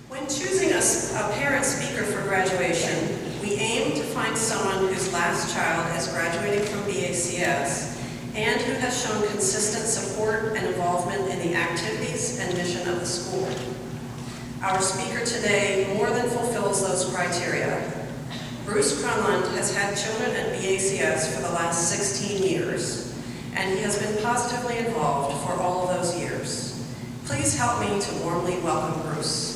When choosing a parent speaker for graduation, we aim to find someone whose last child is graduating from BACS and who has shown consistent support and involvement in the activities and mission of the school. Our speaker today more than fulfills those criteria. Bruce Cronlund has had children at BACS for the last 16 years, and he has been positively involved for all of those years. Please help me to warmly welcome Bruce.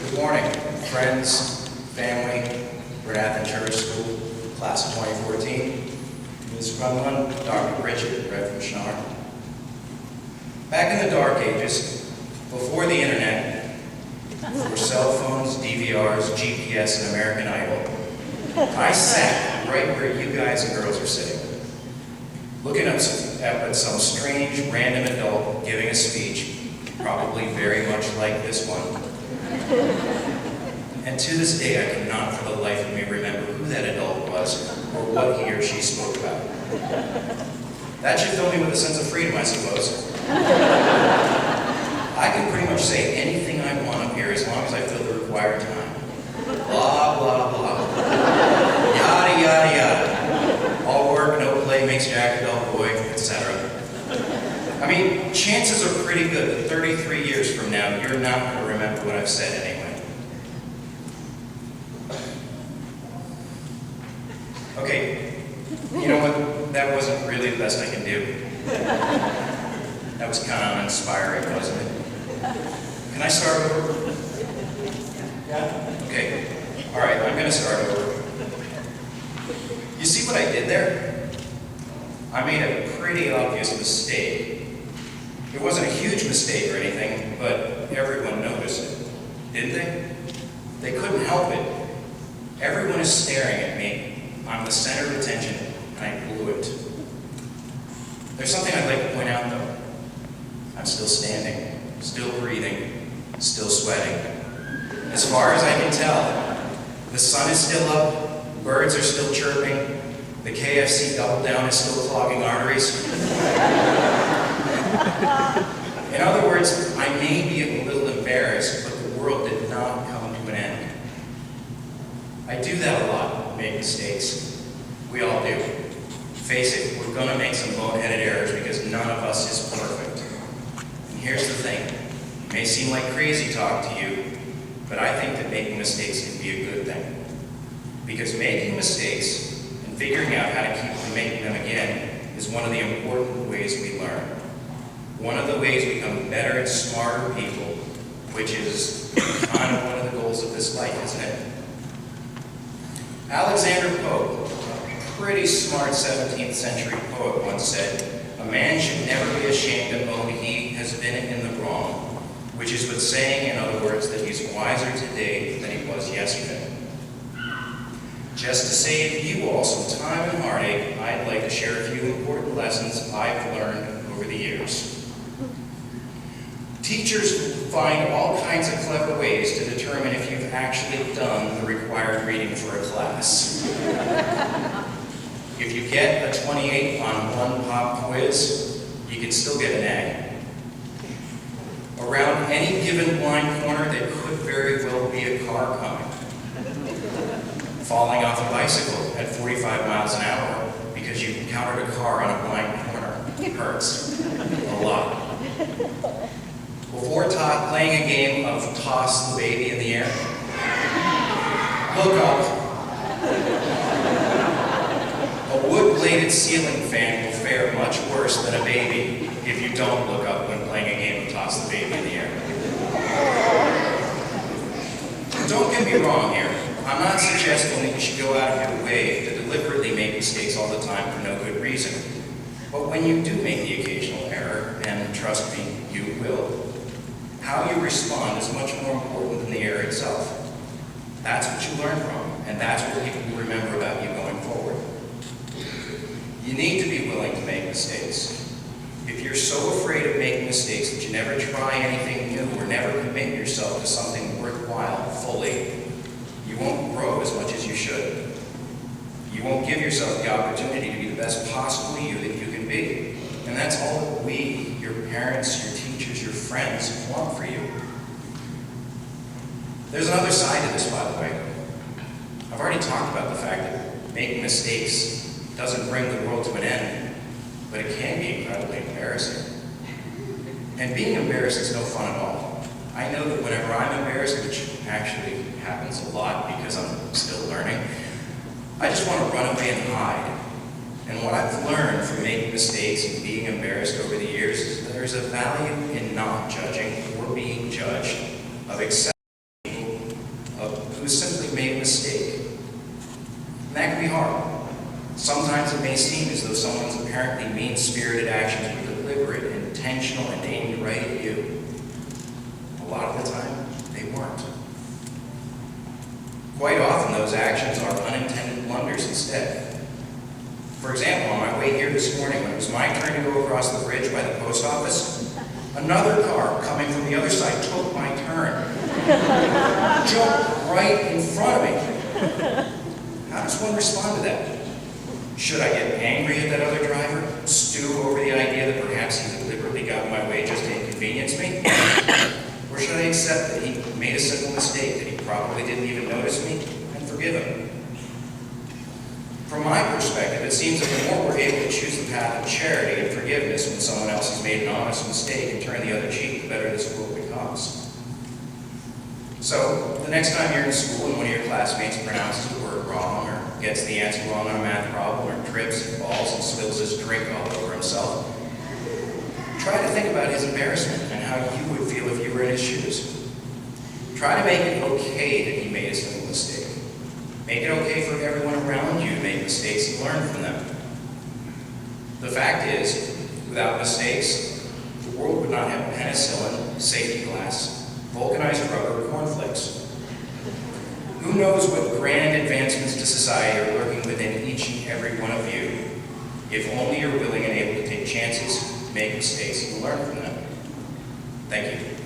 Good morning, friends, family, Bryn Athyn Church School, class of 2014. Ms. Cronlund, Dr. Richard, Rev. from Schnarr. Back in the dark ages, before the internet, before cell phones, DVRs, GPS, and American Idol, I sat right where you guys and girls are sitting, looking up at some strange, random adult giving a speech, probably very much like this one. And to this day, I cannot for the life of me remember who that adult was or what he or she spoke about. That should fill me with a sense of freedom, I suppose. I can pretty much say anything I want up here as long as I fill the required time. Blah, blah, blah. Yada, yada, yada. All work, no play makes Jack a dull boy, etc. I mean, chances are pretty good that 33 years from now, you're not going to remember what I've said anyway. Okay, you know what? That wasn't really the best I can do. That was kind of uninspiring, wasn't it? Can I start over? Yeah? Okay. All right, I'm going to start over. You see what I did there? I made a pretty obvious mistake. It wasn't a huge mistake or anything, but everyone noticed it, didn't they? They couldn't help it. Everyone is staring at me. I'm the center of attention, and I blew it. There's something I'd like to point out, though. I'm still standing, still breathing, still sweating. As far as I can tell, the sun is still up, birds are still chirping, the KFC double down is still clogging arteries. In other words, I may be a little embarrassed, but the world did not come to an end. I do that a lot, make mistakes. We all do. Face it, we're going to make some boneheaded errors because none of us is perfect. And here's the thing. It may seem like crazy talk to you, but I think that making mistakes can be a good thing. Because making mistakes and figuring out how to keep from making them again is one of the important ways we learn. One of the ways we become better and smarter people, which is kind of one of the goals of this life, isn't it? Alexander Pope, a pretty smart 17th century poet, once said, "A man should never be ashamed to own he has been in the wrong," which is but saying, in other words, that he's wiser today than he was yesterday. Just to save you all some time and heartache, I'd like to share a few important lessons I've learned over the years. Teachers find all kinds of clever ways to determine if you've actually done the required reading for a class. If you get a 28 on one pop quiz, you can still get an A. Around any given blind corner, there could very well be a car coming. Falling off a bicycle at 45 miles an hour because you encountered a car on a blind corner hurts a lot. Before playing a game of toss the baby in the air, look up. A wood-bladed ceiling fan will fare much worse than a baby if you don't look up when playing a game of toss the baby in the air. Don't get me wrong here. I'm not suggesting that you should go out of your way to deliberately make mistakes all the time for no good reason. But when you do make the occasional error, and trust me, you will, how you respond is much more important than the error itself. That's what you learn from, and that's what people will remember about you going forward. You need to be willing to make mistakes. If you're so afraid of making mistakes that you never try anything new or never commit yourself to something worthwhile fully, you won't grow as much as you should. won't give yourself the opportunity to be the best possible you that you can be. And that's all that we, your parents, your teachers, your friends, want for you. There's another side to this, by the way. I've already talked about the fact that making mistakes doesn't bring the world to an end, but it can be incredibly embarrassing. And being embarrassed is no fun at all. I know that whenever I'm embarrassed, which actually happens a lot because I'm still learning, I just want to run away and hide. And what I've learned from making mistakes and being embarrassed over the years is that there's a value in not judging or being judged, of accepting people who simply made a mistake. And that can be hard. Sometimes it may seem as though someone's apparently mean-spirited actions were deliberate, intentional, and aimed right at you. A lot of the time, they weren't. Quite often, those actions are unintended blunders instead. For example, on my way here this morning, when it was my turn to go across the bridge by the post office, another car coming from the other side took my turn. Jumped right in front of me. How does one respond to that? Should I get angry at that other driver? Stew over the idea that perhaps he deliberately got in my way just to inconvenience me? Or should I accept that he made a simple mistake, that he probably didn't even notice me, and forgive him? From my perspective, it seems that the more we're able to choose the path of charity and forgiveness when someone else has made an honest mistake and turn the other cheek, the better this world becomes. So, the next time you're in school and one of your classmates pronounces a word wrong, or gets the answer wrong on a math problem, or trips and falls and spills his drink all over himself, try to think about his embarrassment and how you would feel if you were in his shoes. Try to make it okay that he made a simple mistake. Make it okay for everyone around you to make mistakes and learn from them. The fact is, without mistakes, the world would not have penicillin, safety glass, vulcanized rubber, or cornflakes. Who knows what grand advancements to society are lurking within each and every one of you, if only you're willing and able to take chances, make mistakes, and learn from them. Thank you.